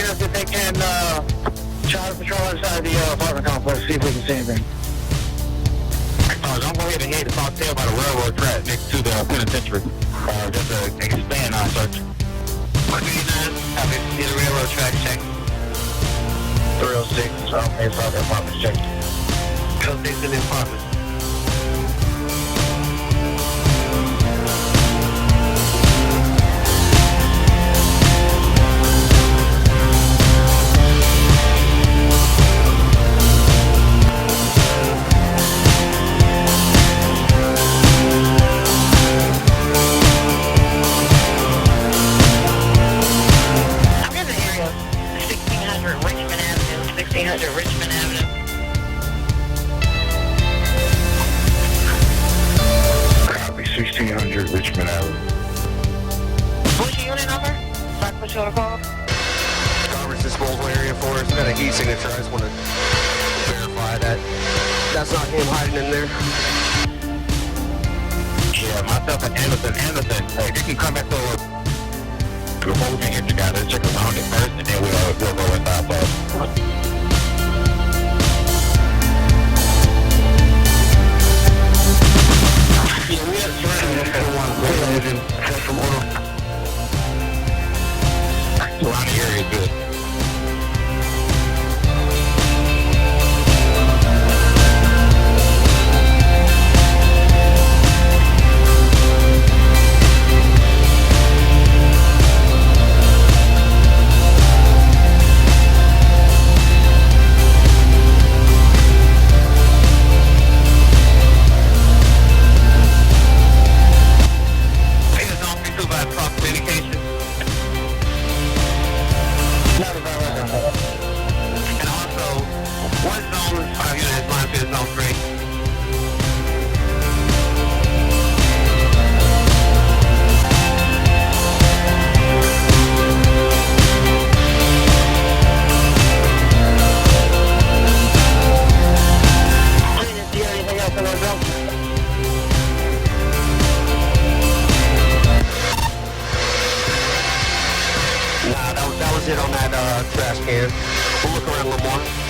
areas if they can try to patrol inside the apartment complex, see if we can see anything. Don't go ahead and head to Sawtell by the railroad track next to the penitentiary. Just to expand our search. 139, copy. Get a railroad track check. 306, inside the apartment check. 306 in the apartment. Richmond Avenue. Copy, 1600 Richmond Avenue. What's your unit number? So I can put you on a call? Garbage disposal area for us. Got a heat signature. I just want to verify that that's not him hiding in there. Yeah, myself and Anderson. Hey, you can come back over before we can get you guys. Let's check around it first, and then we'll go inside first. Yeah, we have surrounding from order. Around the area is good. That was it on that trash can. We'll look around a little more.